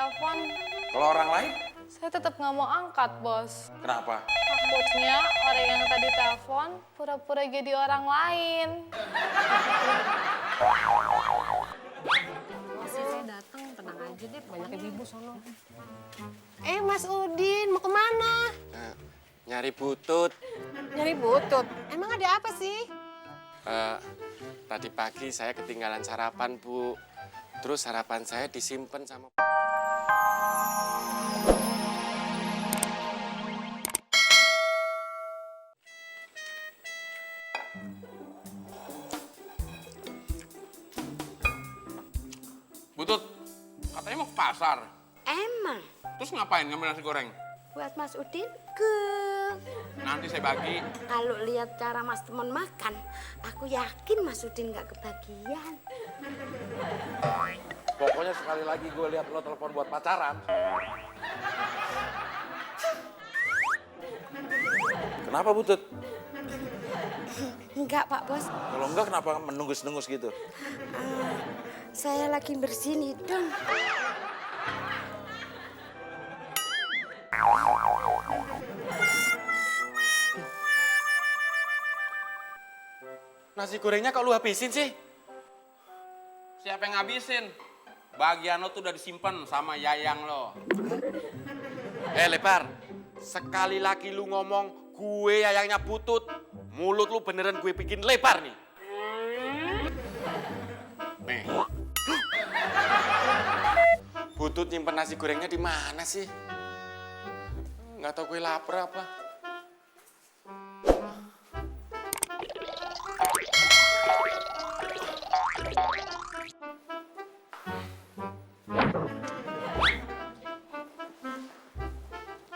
telepon. Kalau orang lain, Saya tetap nggak mau angkat, Bos. kenapa? Takutnya orang yang tadi telepon pura-pura jadi orang lain. Masih saya datang, tenang aja deh, banyak ibu-ibu sono. Mas Udin, mau kemana? Nyari butut. Nyari butut. Emang ada apa sih? Tadi pagi saya ketinggalan sarapan, Bu. Terus sarapan saya disimpan sama... Butut, katanya mau ke pasar. Emang Terus ngapain ngambil nasi goreng? buat Mas Udin ke. Nanti saya bagi. Kalau lihat cara Mas Temon makan, aku yakin Mas Udin nggak kebagian. Pokoknya sekali lagi gue lihat lo telepon buat pacaran. Kenapa Butut? Enggak Pak Bos, Kalau enggak kenapa menunggus-nunggus gitu? saya lagi bersihin hidung. Nasi gorengnya kok lu habisin sih? Siapa yang ngabisin? Bagian lo tuh udah disimpan sama yayang lo. Lebar. Sekali lagi lu ngomong gue yayangnya butut. Mulut lu beneran gue bikin lebar nih. Nih, Butut nyimpen nasi gorengnya di mana sih? Nggak tahu gue lapar apa.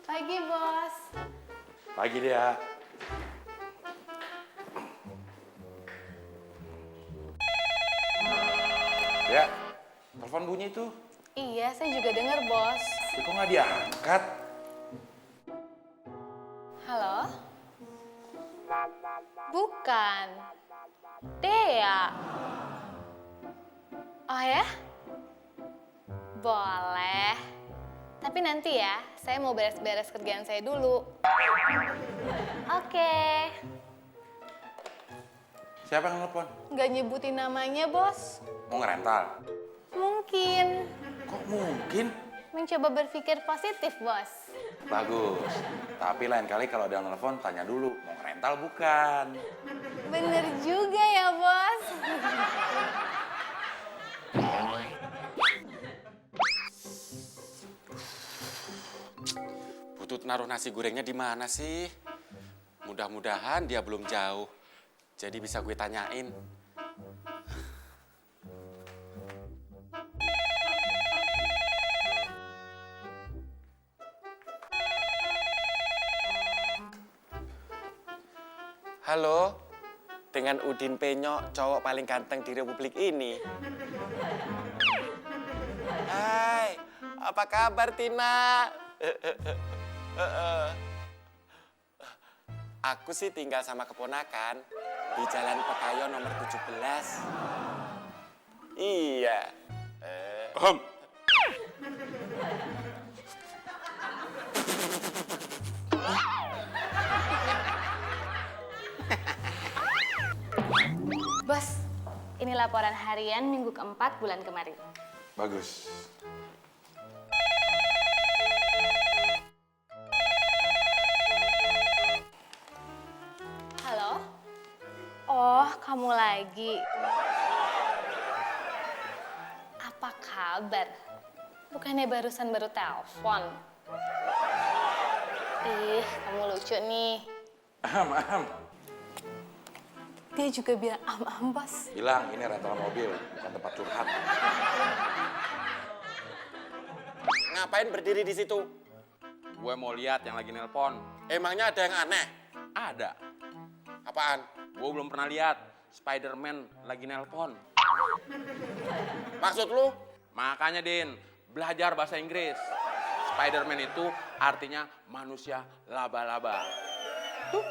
Pagi, Bos. pagi dia. Ya, telepon bunyi tuh. Iya, saya juga dengar, Bos. Tapi kok nggak diangkat? Halo? Bukan. Dea. Oh ya? Boleh. Tapi nanti ya, saya mau beres-beres kerjaan saya dulu. Oke. Siapa yang nelfon? Nggak nyebutin namanya, Bos. Mau ngerental? Mungkin. Kok mungkin? Mencoba berpikir positif, Bos. Bagus. Tapi lain kali kalau ada yang nelfon, tanya dulu. Mau ngerental bukan? Bener juga ya, Bos. Butut naruh nasi gorengnya di mana sih? Mudah-mudahan dia belum jauh. Jadi bisa gue tanyain. Halo, dengan Udin Penyok, cowok paling ganteng di Republik ini. Hai, apa kabar Tina? Aku sih tinggal sama keponakan di Jalan Pekayon nomor 17. Iya. Bos, ini laporan harian minggu keempat bulan kemarin. Bagus. Halo? Oh, kamu lagi. Apa kabar? Bukannya barusan baru telepon. Ih, kamu lucu nih. Aham. Dia juga bilang am-am, Bos. Bilang ini rental mobil, bukan tempat curhat. Ngapain berdiri di situ? Gue mau lihat yang lagi nelpon. Emangnya ada yang aneh? Ada. Apaan? Gue belum pernah lihat Spider-Man lagi nelpon. Maksud lu? Makanya, Din, belajar bahasa Inggris. Spider-Man itu artinya manusia laba-laba. Tuh,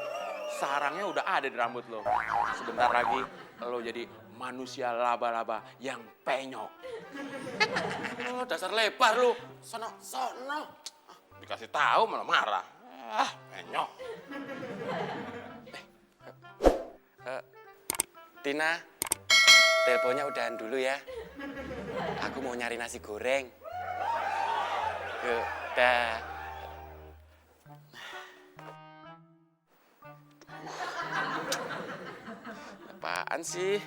sarangnya udah ada di rambut lo. Sebentar lagi lo jadi manusia laba-laba yang penyok. Oh, dasar lebar lu. Sono. Dikasih tahu malah marah. Penyok. Tina, teleponnya udahan dulu ya. Aku mau nyari nasi goreng. Dah. Apaan sih?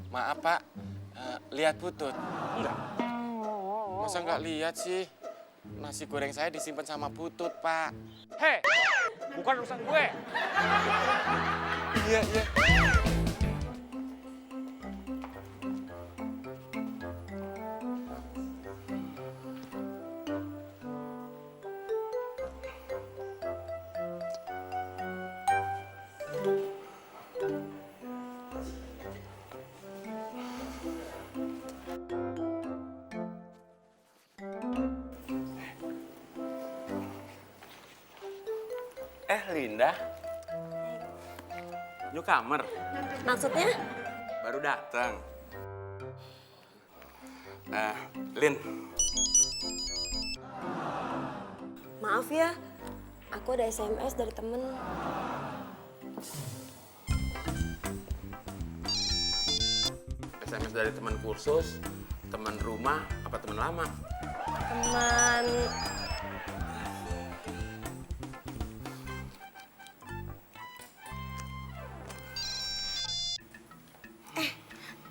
Maaf Pak, lihat Putut. Masa nggak lihat sih? Nasi goreng saya disimpan sama Putut, Pak. Hei, bukan urusan gue. Iya. Linda. Newcomer. Maksudnya? Baru datang. Lin. Maaf ya, aku ada SMS dari temen. SMS dari teman kursus, teman rumah, apa teman lama? Teman...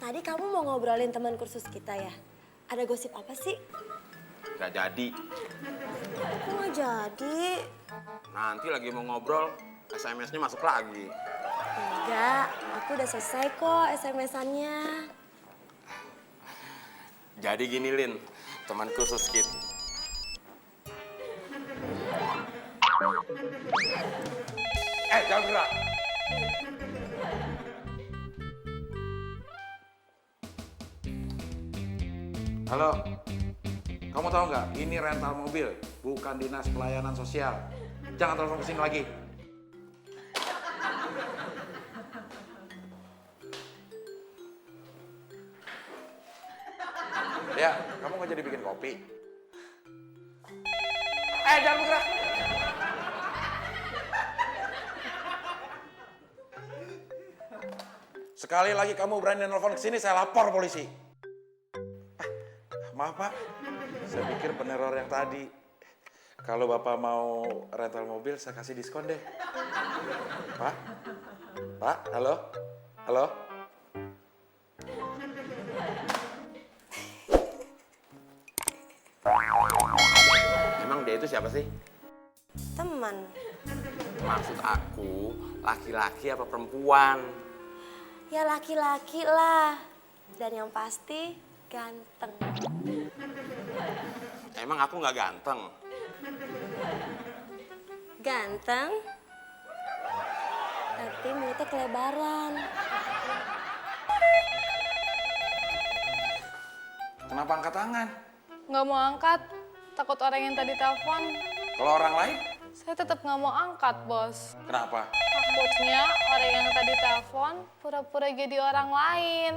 Tadi kamu mau ngobrolin teman kursus kita ya? Ada gosip apa sih? Gak jadi. Kok nggak jadi? Nanti lagi mau ngobrol, SMS-nya masuk lagi. Enggak, aku udah selesai kok SMS-annya. Jadi gini Lin, teman kursus kita. Jangan gerak. Halo, kamu tahu nggak? Ini rental mobil, bukan dinas pelayanan sosial. Jangan telepon kesini lagi. Ya, kamu nggak jadi bikin kopi. Jangan bergerak. Sekali lagi kamu berani nelfon ke sini, saya lapor polisi. Maaf Pak, saya pikir peneror yang tadi. Kalau Bapak mau rental mobil, saya kasih diskon deh. Pak? Pak, halo? Halo? Emang dia itu siapa sih? Teman. Maksud aku, laki-laki apa perempuan? Ya laki-laki lah. Dan yang pasti ganteng. Emang aku nggak ganteng? Ganteng? Tapi mulutnya kelebaran. Kenapa angkat tangan? Nggak mau angkat, takut orang yang tadi telepon. Kalau orang lain, Saya tetap nggak mau angkat, Bos. kenapa? Takutnya orang yang tadi telepon pura-pura jadi orang lain.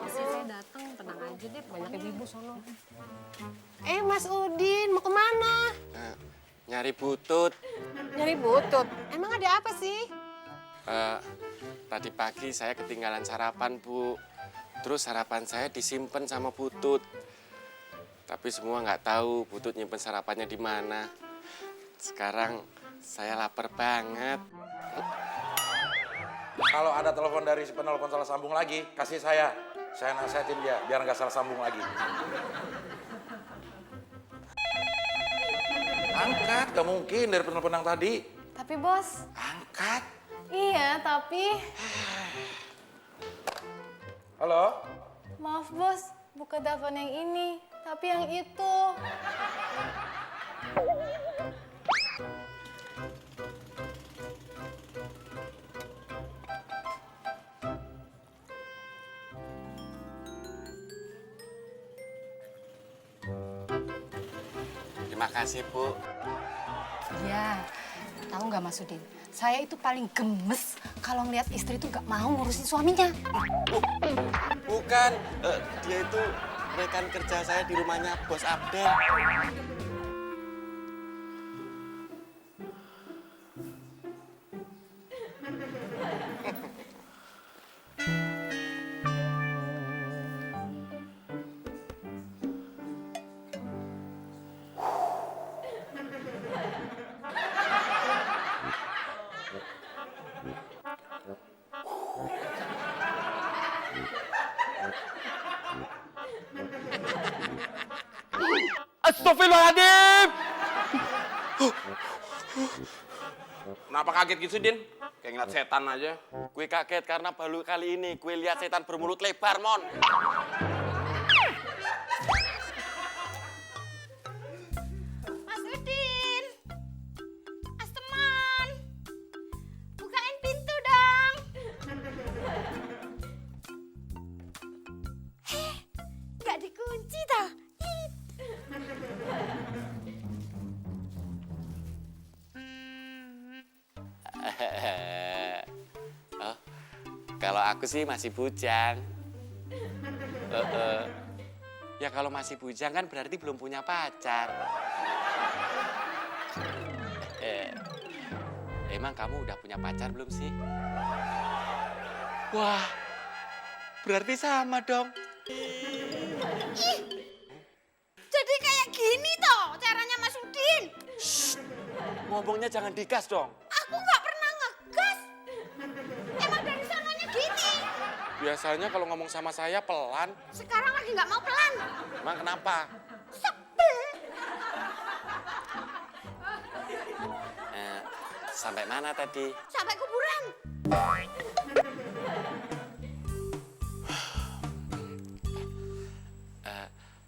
Masih saya datang, tenang aja deh, banyak ibu-ibu sono. Mas Udin, mau kemana? Nyari Butut. Nyari Butut. Emang ada apa sih? Tadi pagi saya ketinggalan sarapan, Bu. Terus sarapan saya disimpan sama Butut. Tapi semua nggak tahu Butut nyimpen sarapannya di mana. Sekarang saya lapar banget. Kalau ada telepon dari si penelpon salah sambung lagi, kasih saya. Saya nasihatin dia, biar nggak salah sambung lagi. Angkat, gak mungkin dari penelpon yang tadi. Tapi, Bos, Angkat. iya, tapi... Halo? Maaf, Bos, bukan telepon yang ini, tapi yang itu. Terima kasih, Bu. Iya, tahu nggak Mas Udin? Saya itu paling gemes kalau ngeliat istri itu nggak mau ngurusin suaminya. Bukan, dia itu rekan kerja saya di rumahnya Bos Abdel. Astagfirullahaladzim! Kenapa kaget gitu, Din? Kayak ngeliat setan aja. Gue kaget karena baru kali ini gue lihat setan bermulut lebar, Mon. Mas Udin, Mas Teman, bukain pintu dong. Nggak dikunci toh? Oh, kalau aku sih masih bujang. Ya kalau masih bujang kan berarti belum punya pacar. Emang kamu udah punya pacar belum sih? Wah, berarti sama dong. Jadi kayak gini toh caranya Mas Udin. Ngomongnya jangan digas dong. Aku nggak pernah ngegas. Emang dari sananya gini. Biasanya kalau ngomong sama saya pelan. Sekarang lagi nggak mau pelan. Emang kenapa? Sebel. Sampai mana tadi? Sampai kuburan.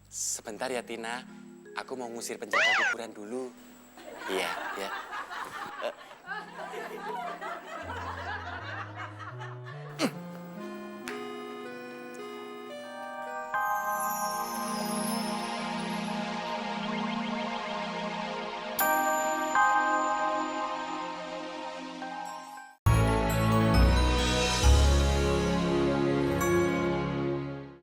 Sebentar ya Tina, aku mau ngusir penjaga kuburan dulu. Iya, ya.